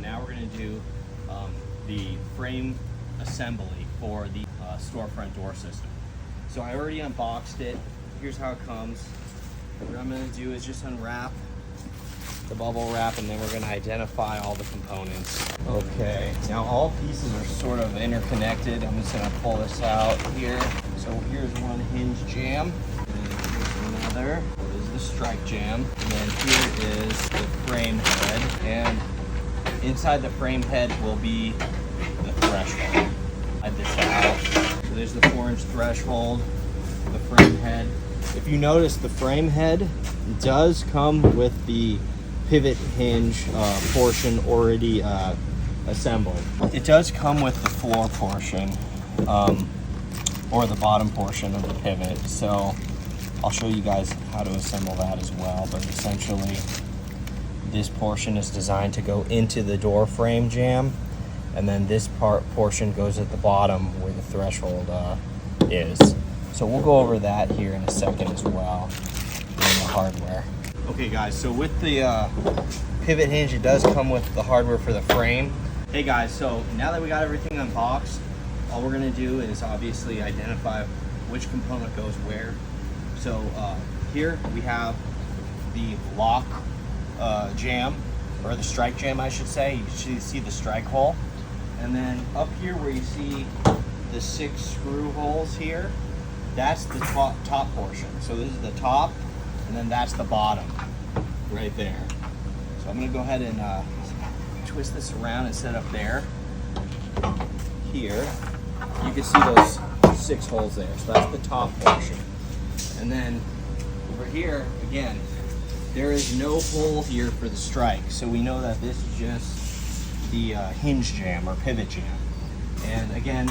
now we're going to do the frame assembly for the storefront door system. So I already unboxed it. Here's how it comes. What I'm going to do is just unwrap the bubble wrap, and then we're going to identify all the components. Okay, now all pieces are sort of interconnected. I'm just going to pull this out here. So here's one hinge jamb, and here's another. This is the strike jamb, and then here is the frame head, and inside the frame head will be the threshold. Slide this out. So there's the 4-inch threshold, the frame head. If you notice, the frame head does come with the pivot hinge portion already assembled. It does come with the floor portion or the bottom portion of the pivot, so I'll show you guys how to assemble that as well. But essentially, this portion is designed to go into the door frame jamb, and then this portion goes at the bottom where the threshold is. So we'll go over that here in a second as well in the hardware. Okay guys, so with the pivot hinge, it does come with the hardware for the frame. Hey guys, so now that we got everything unboxed, all we're gonna do is obviously identify which component goes where. So here we have the lock jamb, or the strike jamb I should say. You should see the strike hole. And then up here where you see the 6 screw holes here, that's the top portion. So this is the top, and then that's the bottom right there. So I'm gonna go ahead and twist this around and set up there. Here, you can see those 6 holes there. So that's the top portion. And then over here, again, there is no hole here for the strike. So we know that this is just the hinge jamb or pivot jamb. And again,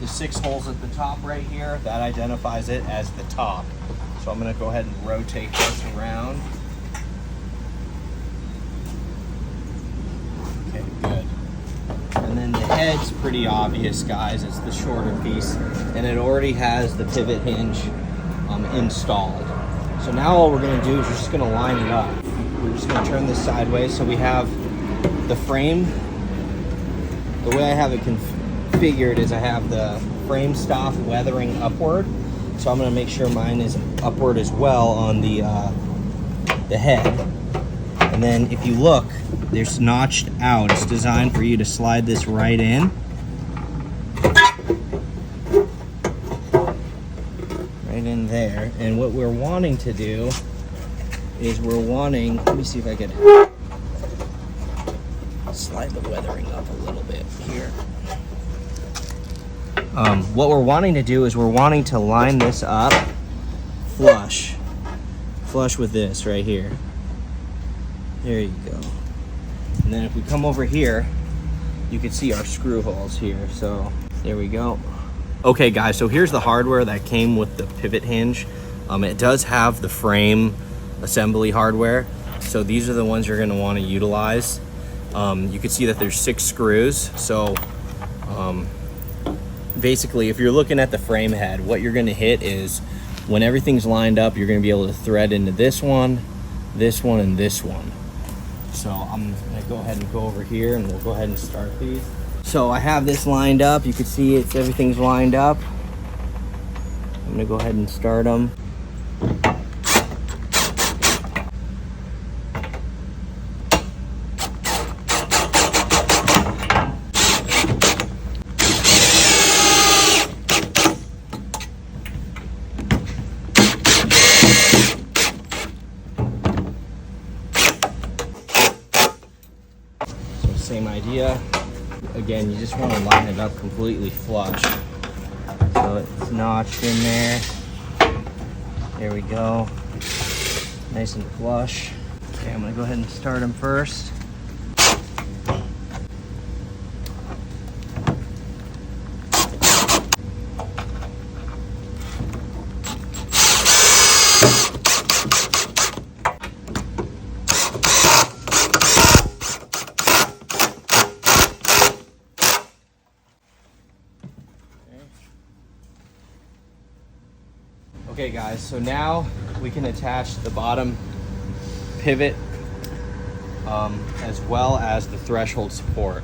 the 6 holes at the top right here, that identifies it as the top. So I'm gonna go ahead and rotate this around. Okay, good. And then the head's pretty obvious, guys. It's the shorter piece, and it already has the pivot hinge installed. So now all we're gonna do is we're just gonna line it up. We're just gonna turn this sideways so we have the frame. The way I have it configured is I have the frame stop weathering upward. So I'm going to make sure mine is upward as well on the head. And then if you look, there's notched out. It's designed for you to slide this right in. Right in there. And what we're wanting to do is let me see if I can slide the weathering up a little bit here. What we're wanting to do is we're wanting to line this up flush with this right here. There you go. And then if we come over here, you can see our screw holes here. So there we go. Okay guys, so here's the hardware that came with the pivot hinge. It does have the frame assembly hardware. So these are the ones you're gonna wanna utilize. You can see that there's 6 screws. So basically, if you're looking at the frame head, what you're going to hit is when everything's lined up, you're going to be able to thread into this one, and this one. So I'm going to go ahead and go over here, and we'll go ahead and start these. So I have this lined up. You can see everything's lined up. I'm going to go ahead and start them. Same idea. Again, you just want to line it up completely flush. So it's notched in there. There we go. Nice and flush. Okay, I'm going to go ahead and start them first. Okay guys, so now we can attach the bottom pivot as well as the threshold support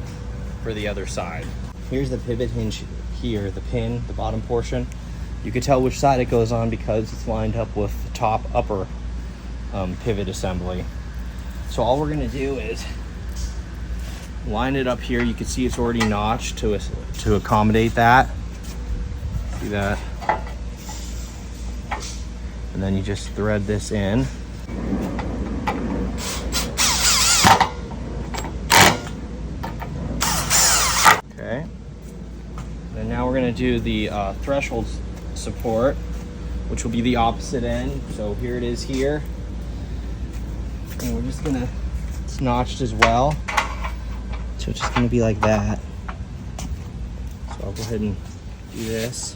for the other side. Here's the pivot hinge here, the pin, the bottom portion. You can tell which side it goes on because it's lined up with the top upper pivot assembly. So all we're gonna do is line it up here. You can see it's already notched to accommodate that. See that? And then you just thread this in. Okay. And now we're gonna do the threshold support, which will be the opposite end. So here it is here. And we're just gonna, it's notched as well. So it's just gonna be like that. So I'll go ahead and do this.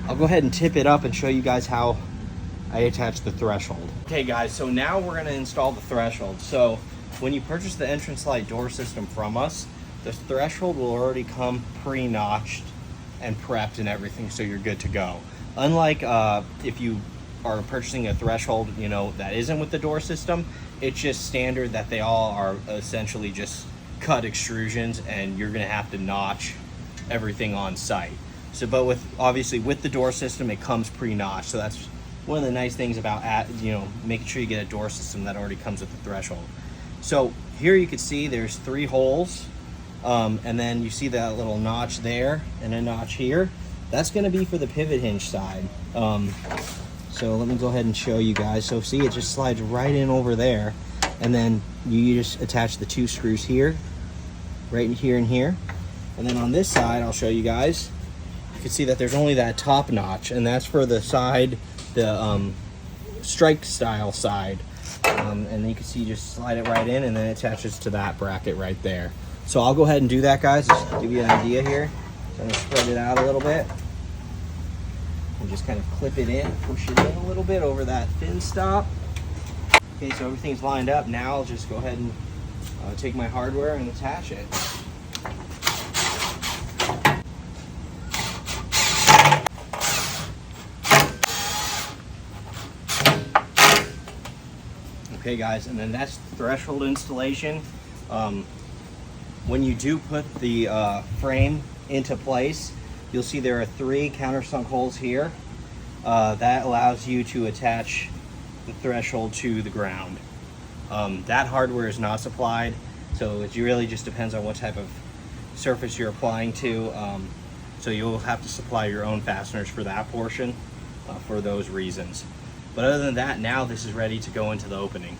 I'll go ahead and tip it up and show you guys how I attach the threshold. Okay guys, so now we're gonna install the threshold. So when you purchase the entrance light door system from us, the threshold will already come pre-notched and prepped and everything, so you're good to go. Unlike if you are purchasing a threshold, you know, that isn't with the door system, it's just standard that they all are essentially just cut extrusions, and you're gonna have to notch everything on site. So, but with obviously with the door system, it comes pre-notched. So that's one of the nice things about making sure you get a door system that already comes with the threshold. So here you can see there's 3 holes, and then you see that little notch there and a notch here. That's going to be for the pivot hinge side. So let me go ahead and show you guys. So see, it just slides right in over there, and then you just attach the 2 screws here, right in here and here. And then on this side, I'll show you guys. You can see that there's only that top notch, and that's for the side, the strike style side. And you can see, just slide it right in, and then it attaches to that bracket right there. So I'll go ahead and do that, guys, just to give you an idea here. So I'm gonna spread it out a little bit. And just kind of clip it in, push it in a little bit over that fin stop. Okay, so everything's lined up. Now I'll just go ahead and take my hardware and attach it. Okay guys, and then that's the threshold installation. When you do put the frame into place, you'll see there are 3 countersunk holes here. That allows you to attach the threshold to the ground. That hardware is not supplied, so it really just depends on what type of surface you're applying to. So you'll have to supply your own fasteners for that portion for those reasons. But other than that, now this is ready to go into the opening.